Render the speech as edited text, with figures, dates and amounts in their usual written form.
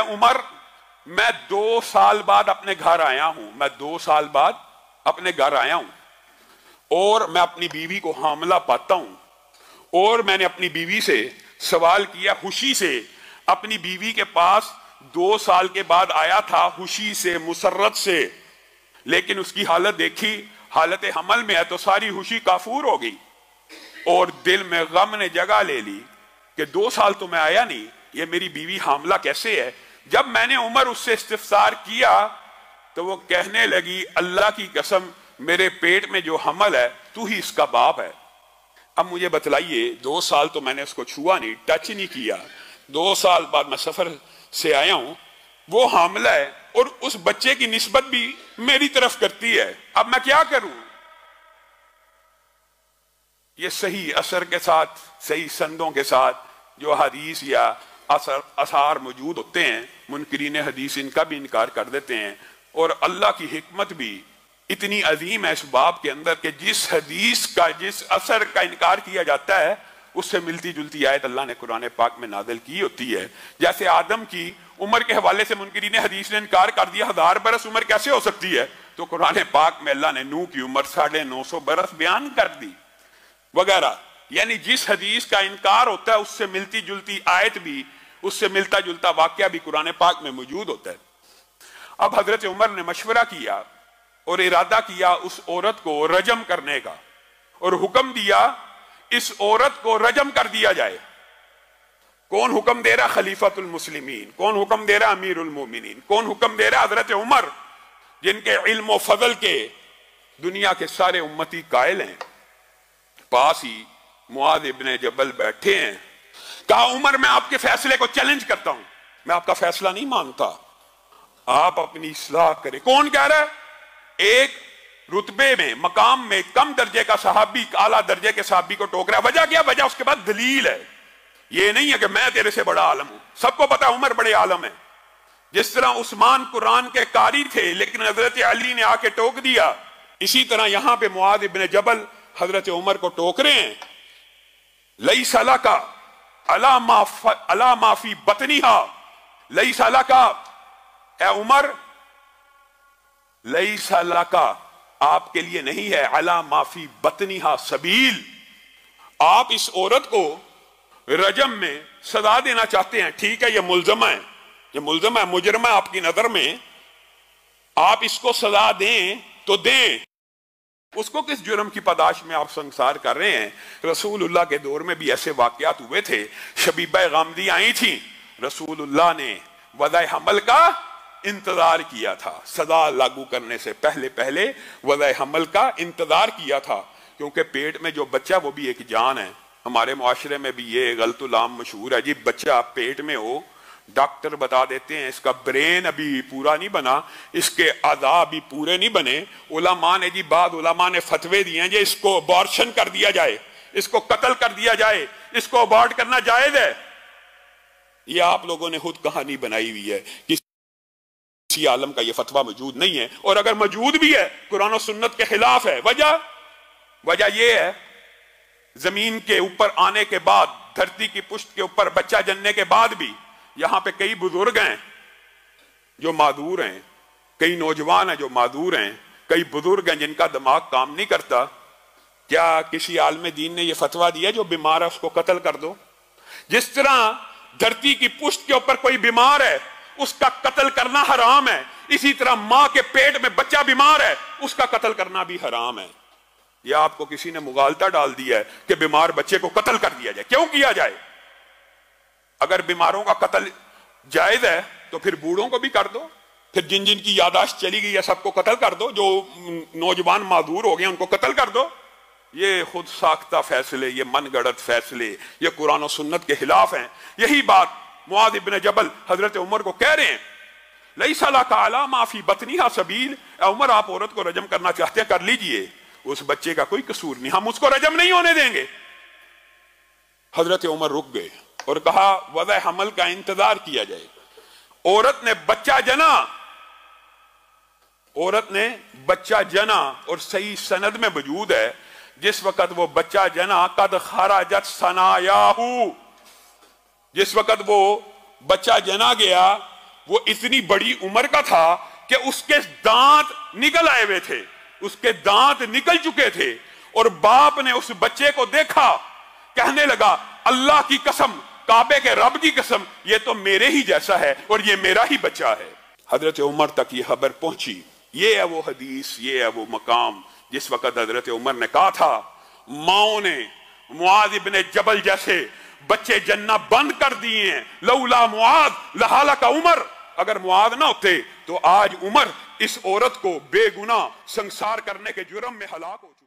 उमर, मैं 2 साल बाद अपने घर आया हूं, मैं 2 साल बाद अपने घर आया हूं और मैं अपनी बीवी को हामला पाता हूं और मैंने अपनी बीवी से सवाल किया, खुशी से अपनी बीवी के पास 2 साल के बाद आया था, खुशी से, मुसर्रत से, लेकिन उसकी हालत देखी, हालत हमल में है, तो सारी खुशी काफूर हो गई और दिल में गम ने जगह ले ली कि 2 साल तो मैं आया नहीं, ये मेरी बीवी हामला कैसे है। जब मैंने उमर उससे इस्तिफसार किया तो वो कहने लगी, अल्लाह की कसम, मेरे पेट में जो हमल है तू ही इसका बाप है। अब मुझे बतलाइए, 2 साल तो मैंने उसको छुआ नहीं, टच नहीं किया, 2 साल बाद मैं सफर से आया हूं, वो हामला है और उस बच्चे की निस्बत भी मेरी तरफ करती है, अब मैं क्या करूं। ये सही असर के साथ, सही संदों के साथ जो हदीस या असार मौजूद होते हैं, मुनकरीन हदीस इनका भी इनकार कर देते हैं। और अल्लाह की हिकमत भी इतनी अजीम है इस बाब के अंदर कि जिस हदीस का, जिस असर का इनकार किया जाता है, उससे मिलती जुलती आयत अल्लाह ने कुरान पाक में नाजिल की होती है। जैसे आदम की उम्र के हवाले से मुनकरीन हदीस ने इनकार कर दिया, 1000 बरस उम्र कैसे हो सकती है, तो कुरान पाक में अल्लाह ने नूह की उम्र 950 बरस बयान कर दी वगैरह। यानी जिस हदीस का इनकार होता है उससे मिलती जुलती आयत भी, उससे मिलता जुलता वाकया भी कुरान पाक में मौजूद होता है। अब हजरत उमर ने मशवरा किया और इरादा किया उस औरत को रजम करने का और हुक्म दिया इस औरत को रजम कर दिया जाए। कौन हुक्म दे रहा? खलीफतुल मुस्लिमीन। कौन हुक्म दे रहा? अमीरुल मोमिनीन। कौन हुक्म दे रहा? हजरत उमर, जिनके इल्म और फजल के दुनिया के सारे उम्मती कायल हैं। पास ही मुआज इब्ने जबल बैठे हैं। कहा, उमर, मैं आपके फैसले को चैलेंज करता हूं, मैं आपका फैसला नहीं मानता, आप अपनी इस्लाह करें। कौन कह रहा है? एक रुतबे में, मकाम में कम दर्जे का सहाबी आला दर्जे के सहाबी को टोक रहा है। वजह क्या? वजह उसके बाद दलील है। ये नहीं है कि मैं तेरे से बड़ा आलम हूं, सबको पता है उमर बड़े आलम है। जिस तरह उस्मान कुरान के कारी थे लेकिन हजरत अली ने आके टोक दिया, इसी तरह यहां पे मुआद इब्ने जबल हजरत उमर को टोक रहे हैं। लई सला का अला माफी बतनीहा, लई सला का, ए उमर, लई सला का आपके लिए नहीं है, अला माफी बतनीहा सबील। आप इस औरत को रजम में सजा देना चाहते हैं, ठीक है, ये मुलजमा है, ये मुलजमा है, मुजरमा आपकी नजर में, आप इसको सजा दें तो दें। उसको किस जुर्म की पदाश में आप संसार कर रहे हैं? रसूलुल्लाह के दौर में भी ऐसे वाकयात हुए थे। शबीबा गामदी आई थी, रसूलुल्लाह ने वज़ा हमल का इंतजार किया था, सजा लागू करने से पहले पहले वज़ा हमल का इंतजार किया था, क्योंकि पेट में जो बच्चा वो भी एक जान है। हमारे मुआशरे में भी ये गलतुल आम मशहूर है जी, बच्चा पेट में हो, डॉक्टर बता देते हैं इसका ब्रेन अभी पूरा नहीं बना, इसके आधा अभी पूरे नहीं बने। उलमा ने जी, बाद उलमा ने फतवे दिए हैं जी, इसको अबॉर्शन कर दिया जाए, इसको कत्ल कर दिया जाए, इसको अबॉर्ट करना जायज है। ये आप लोगों ने खुद कहानी बनाई हुई है, किसी आलम का ये फतवा मौजूद नहीं है, और अगर मौजूद भी है कुरान और सुन्नत के खिलाफ है। वजह यह है, जमीन के ऊपर आने के बाद, धरती की पुष्ट के ऊपर बच्चा जनने के बाद भी यहां पे कई बुजुर्ग हैं जो मादूर हैं, कई नौजवान हैं जो मादूर हैं, कई बुजुर्ग हैं जिनका दिमाग काम नहीं करता। क्या किसी आलम दीन ने यह फतवा दिया जो बीमार है उसको कत्ल कर दो? जिस तरह धरती की पुष्ट के ऊपर कोई बीमार है उसका कत्ल करना हराम है, इसी तरह मां के पेट में बच्चा बीमार है उसका कत्ल करना भी हराम है। यह आपको किसी ने मुगालता डाल दिया है कि बीमार बच्चे को कत्ल कर दिया जाए। क्यों किया जाए? अगर बीमारों का कत्ल जायज है तो फिर बूढ़ों को भी कर दो, फिर जिन जिन की यादाश्त चली गई है सबको कत्ल कर दो, जो नौजवान मादूर हो गए उनको कत्ल कर दो। ये खुद साख्ता फैसले, ये मनगढ़ंत फैसले, ये कुरान और सुन्नत के खिलाफ हैं। यही बात मुआद इब्ने जबल हजरत उमर को कह रहे हैं, लैसा लका अला माफी बतनीहा सबील। उमर, आप औरत को रजम करना चाहते हैं, कर लीजिए, उस बच्चे का कोई कसूर नहीं, हम उसको रजम नहीं होने देंगे। हजरत उमर रुक गए और कहा, वज़ा हमल का इंतजार किया जाए। औरत ने बच्चा जना, औरत ने बच्चा जना, और सही सनद में मौजूद है जिस वक्त वो बच्चा जना, कद खराजत सनायाहू, जिस वक्त वो बच्चा जना गया वो इतनी बड़ी उम्र का था कि उसके दांत निकल आए हुए थे, उसके दांत निकल चुके थे। और बाप ने उस बच्चे को देखा, कहने लगा अल्लाह की कसम, काबे के रब की कसम, ये तो मेरे ही जैसा है और ये मेरा ही बच्चा है। हजरत उमर तक ये खबर पहुंची। ये है वो हदीस, ये है वो मकाम जिस वक्त हजरत उमर ने कहा था, माओ ने मुआज इब्ने जबल जैसे बच्चे जन्ना बंद कर दिए हैं, लौला मुआज लहाला का उमर, अगर मुआज ना होते तो आज उमर इस औरत को बेगुनाह संसार करने के जुर्म में हलाक होती।